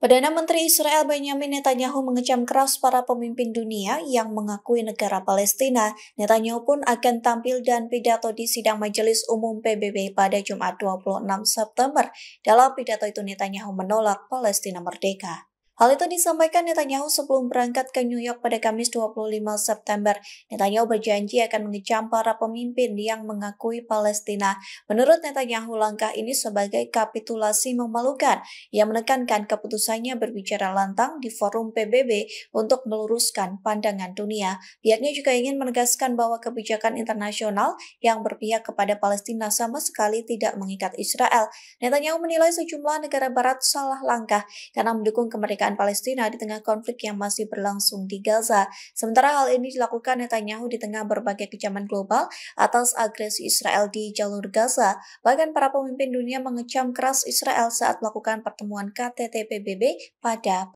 Perdana Menteri Israel Benjamin Netanyahu mengecam keras para pemimpin dunia yang mengakui negara Palestina. Netanyahu pun akan tampil dan pidato di sidang Majelis Umum PBB pada Jumat 26 September. Dalam pidato itu Netanyahu menolak Palestina merdeka. Hal itu disampaikan Netanyahu sebelum berangkat ke New York pada Kamis 25 September. Netanyahu berjanji akan mengecam para pemimpin yang mengakui Palestina. Menurut Netanyahu, langkah ini sebagai kapitulasi memalukan. Ia menekankan keputusannya berbicara lantang di forum PBB untuk meluruskan pandangan dunia. Pihaknya juga ingin menegaskan bahwa kebijakan internasional yang berpihak kepada Palestina sama sekali tidak mengikat Israel. Netanyahu menilai sejumlah negara barat salah langkah karena mendukung kemerdekaan Palestina di tengah konflik yang masih berlangsung di Gaza. Sementara hal ini dilakukan Netanyahu di tengah berbagai kecaman global atas agresi Israel di jalur Gaza. Bahkan para pemimpin dunia mengecam keras Israel saat melakukan pertemuan KTT PBB pada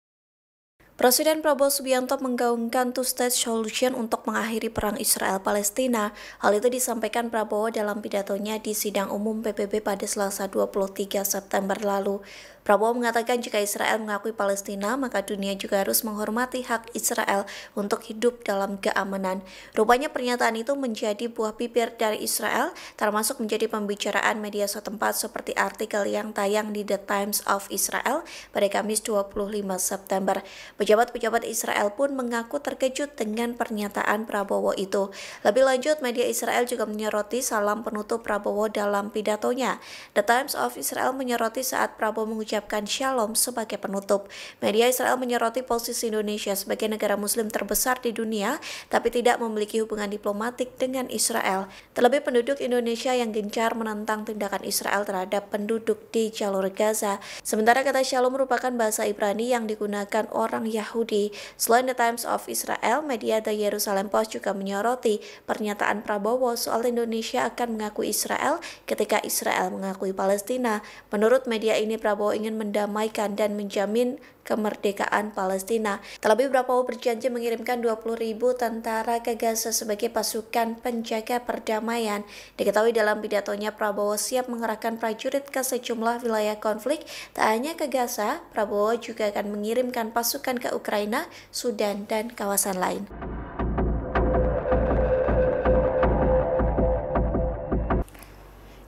Presiden Prabowo Subianto menggaungkan two-state solution untuk mengakhiri perang Israel-Palestina. Hal itu disampaikan Prabowo dalam pidatonya di sidang umum PBB pada Selasa 23 September lalu. Prabowo mengatakan jika Israel mengakui Palestina, maka dunia juga harus menghormati hak Israel untuk hidup dalam keamanan. Rupanya pernyataan itu menjadi buah bibir dari Israel, termasuk menjadi pembicaraan media setempat seperti artikel yang tayang di The Times of Israel pada Kamis 25 September. Pejabat-pejabat Israel pun mengaku terkejut dengan pernyataan Prabowo itu. Lebih lanjut, media Israel juga menyoroti salam penutup Prabowo dalam pidatonya. The Times of Israel menyoroti saat Prabowo mengucapkan shalom sebagai penutup. Media Israel menyoroti posisi Indonesia sebagai negara muslim terbesar di dunia, tapi tidak memiliki hubungan diplomatik dengan Israel. Terlebih penduduk Indonesia yang gencar menentang tindakan Israel terhadap penduduk di jalur Gaza. Sementara kata shalom merupakan bahasa Ibrani yang digunakan orang Yahudi. Selain The Times of Israel, media The Jerusalem Post juga menyoroti pernyataan Prabowo soal Indonesia akan mengakui Israel ketika Israel mengakui Palestina. Menurut media ini, Prabowo ingin mendamaikan dan menjamin kemerdekaan Palestina. Terlebih Prabowo berjanji mengirimkan 20.000 tentara ke Gaza sebagai pasukan penjaga perdamaian. Diketahui dalam pidatonya Prabowo siap mengerahkan prajurit ke sejumlah wilayah konflik. Tak hanya ke Gaza, Prabowo juga akan mengirimkan pasukan ke Ukraina, Sudan, dan kawasan lain.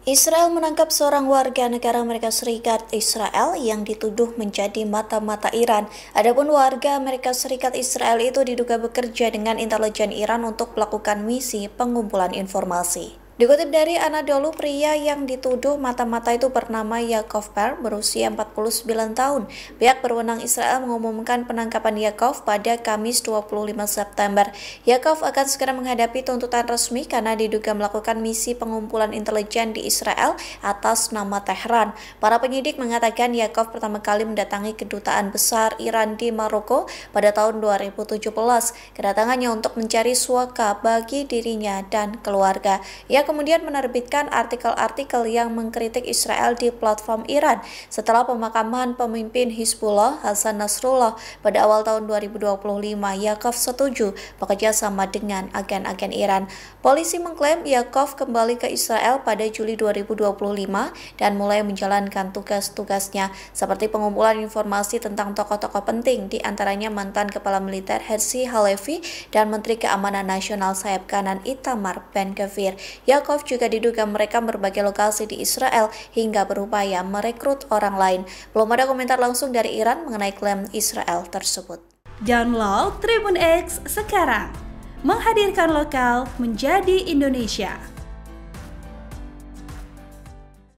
Israel menangkap seorang warga negara Amerika Serikat Israel yang dituduh menjadi mata-mata Iran. Adapun warga Amerika Serikat Israel itu diduga bekerja dengan intelijen Iran untuk melakukan misi pengumpulan informasi. Dikutip dari Anadolu, pria yang dituduh mata-mata itu bernama Yaakov Ber, berusia 49 tahun. Pihak berwenang Israel mengumumkan penangkapan Yaakov pada Kamis 25 September. Yaakov akan segera menghadapi tuntutan resmi karena diduga melakukan misi pengumpulan intelijen di Israel atas nama Tehran. Para penyidik mengatakan Yaakov pertama kali mendatangi kedutaan besar Iran di Maroko pada tahun 2017. Kedatangannya untuk mencari suaka bagi dirinya dan keluarga. Ia kemudian menerbitkan artikel-artikel yang mengkritik Israel di platform Iran setelah pemakaman pemimpin Hizbullah Hasan Nasrullah pada awal tahun 2025. Yaakov setuju bekerja sama dengan agen-agen Iran. Polisi mengklaim Yaakov kembali ke Israel pada Juli 2025 dan mulai menjalankan tugas-tugasnya seperti pengumpulan informasi tentang tokoh-tokoh penting, di antaranya mantan Kepala Militer Herzi Halevi dan Menteri Keamanan Nasional sayap kanan Itamar Ben-Gvir. Yaakov juga diduga merekam berbagai lokasi di Israel hingga berupaya merekrut orang lain. Belum ada komentar langsung dari Iran mengenai klaim Israel tersebut. Download Tribun X sekarang, menghadirkan lokal menjadi Indonesia.